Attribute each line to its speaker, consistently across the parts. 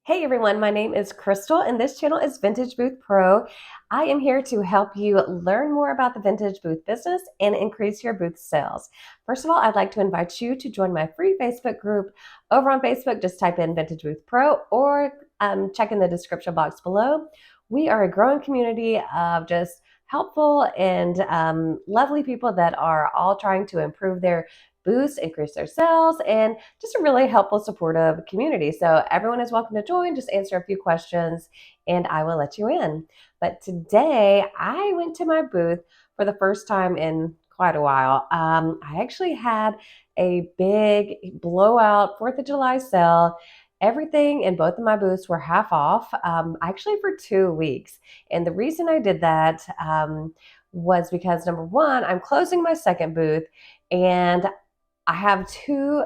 Speaker 1: Hey everyone, my name is Crystal and this channel is Vintage Booth Pro. I am here to help you learn more about the vintage booth business and increase your booth sales. First of all, I'd like to invite you to join my free Facebook group. Over on Facebook, just type in Vintage Booth Pro or check in the description box below. We are a growing community of just helpful and lovely people that are all trying to improve their booths, increase their sales, and just a really helpful, supportive community. So everyone is welcome to join. Just answer a few questions and I will let you in. But today I went to my booth for the first time in quite a while. I actually had a big blowout 4th of July sale. Everything in both of my booths were half off, actually for 2 weeks. And the reason I did that was because number one, I'm closing my second booth and I have two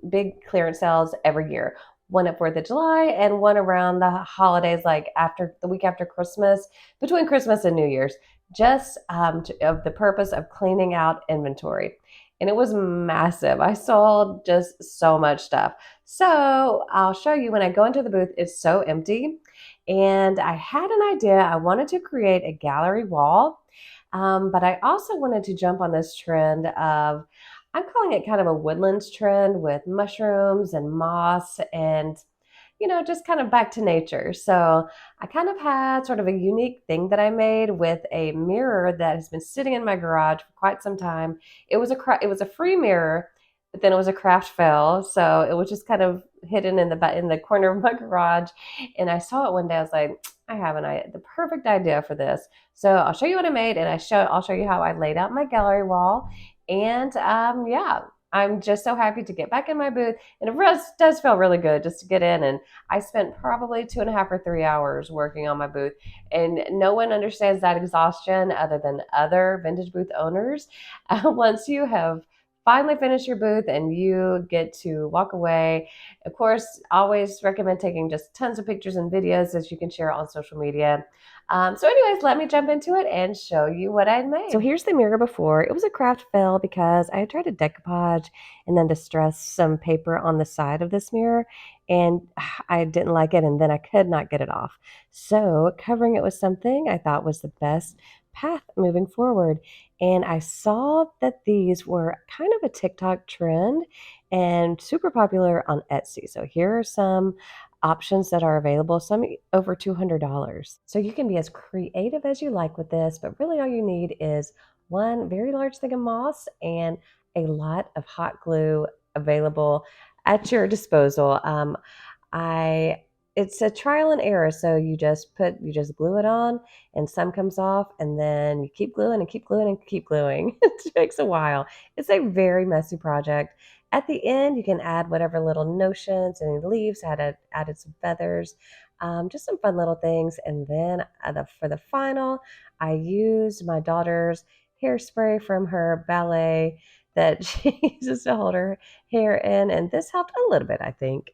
Speaker 1: big clearance sales every year. One at 4th of July and one around the holidays, like after the week after Christmas, between Christmas and New Year's, just of the purpose of cleaning out inventory. And it was massive. I sold just so much stuff. So I'll show you when I go into the booth, it's so empty. And I had an idea. I wanted to create a gallery wall, but I also wanted to jump on this trend of I'm calling it kind of a woodlands trend with mushrooms and moss and, just kind of back to nature. So I kind of had sort of a unique thing that I made with a mirror that has been sitting in my garage for quite some time. It was a free mirror, but then it was a craft fail. So it was just kind of hidden in the corner of my garage. And I saw it one day. I was like, I have the perfect idea for this. So I'll show you what I made, and I'll show you how I laid out my gallery wall. And yeah, I'm just so happy to get back in my booth. And does feel really good just to get in. And I spent probably 2.5 or 3 hours working on my booth. And no one understands that exhaustion other than other vintage booth owners. Once you have finally finished your booth and you get to walk away, of course, always recommend taking just tons of pictures and videos as you can share on social media. So anyways, let me jump into it and show you what I made. So here's the mirror before. It was a craft fail because I had tried to decoupage and then distress some paper on the side of this mirror, and I didn't like it, and then I could not get it off. So covering it with something I thought was the best path moving forward. And I saw that these were kind of a TikTok trend and super popular on Etsy. So here are some options that are available, some over $200. So you can be as creative as you like with this, but really all you need is one very large thing of moss and a lot of hot glue available at your disposal. I It's a trial and error, so you just glue it on and some comes off and then you keep gluing and keep gluing and keep gluing. It takes a while. It's a very messy project. At the end, you can add whatever little notions and leaves, added some feathers, just some fun little things. And then for the final, I used my daughter's hairspray from her ballet that she uses to hold her hair in, and this helped a little bit, I think.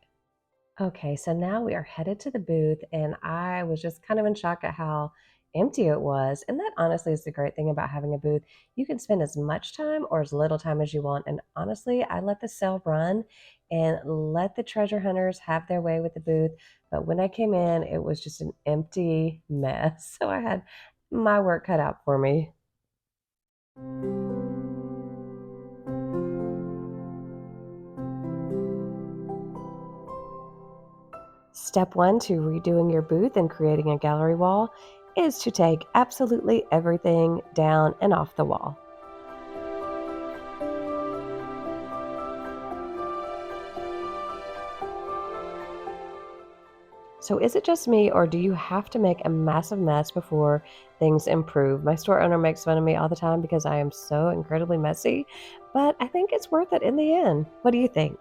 Speaker 1: Okay, so now we are headed to the booth, and I was just kind of in shock at how empty it was. And that honestly is the great thing about having a booth. You can spend as much time or as little time as you want. And honestly, I let the sale run and let the treasure hunters have their way with the booth. But when I came in, it was just an empty mess. So I had my work cut out for me. Step one to redoing your booth and creating a gallery wall is to take absolutely everything down and off the wall. So is it just me, or do you have to make a massive mess before things improve? My store owner makes fun of me all the time because I am so incredibly messy, but I think it's worth it in the end. What do you think?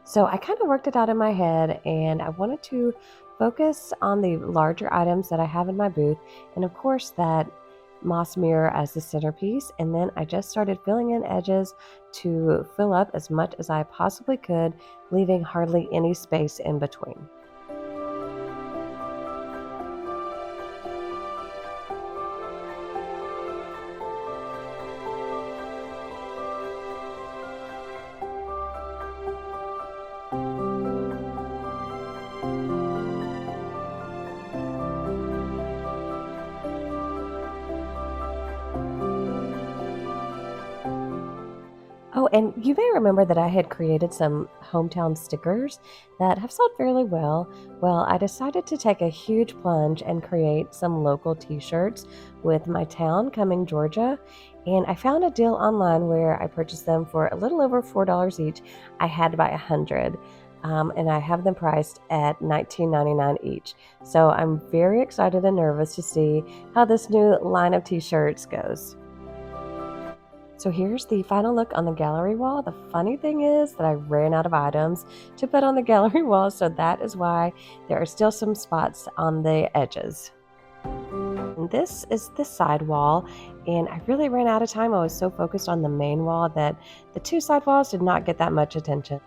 Speaker 1: So I kind of worked it out in my head, and I wanted to focus on the larger items that I have in my booth, and of course that moss mirror as the centerpiece. And then I just started filling in edges to fill up as much as I possibly could, leaving hardly any space in between. And you may remember that I had created some hometown stickers that have sold fairly well. Well, I decided to take a huge plunge and create some local t-shirts with my town, Cumming, Georgia. And I found a deal online where I purchased them for a little over $4 each. I had to buy 100. And I have them priced at $19.99 each. So I'm very excited and nervous to see how this new line of t-shirts goes. So here's the final look on the gallery wall. The funny thing is that I ran out of items to put on the gallery wall, so that is why there are still some spots on the edges. And this is the side wall, and I really ran out of time. I was so focused on the main wall that the two side walls did not get that much attention.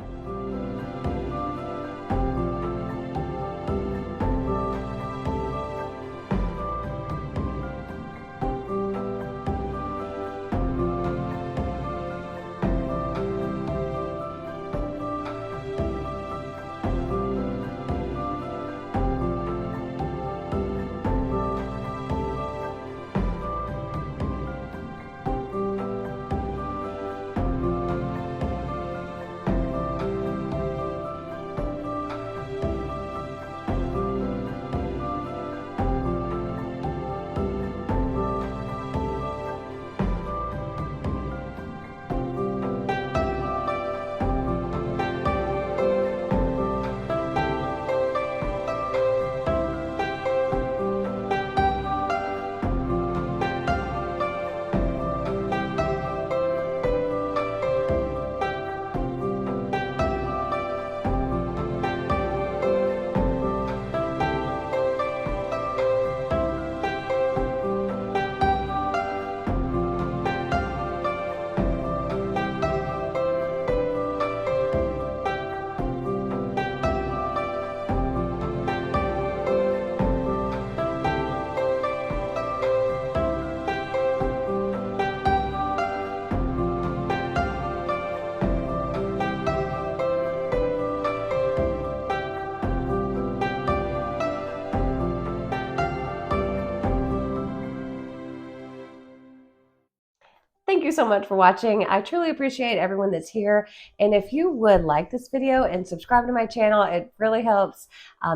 Speaker 1: Thank you so much for watching. I truly appreciate everyone that's here. And if you would like this video and subscribe to my channel, it really helps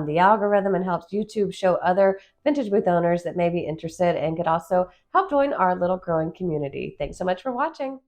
Speaker 1: the algorithm and helps YouTube show other vintage booth owners that may be interested and could also help join our little growing community. Thanks so much for watching.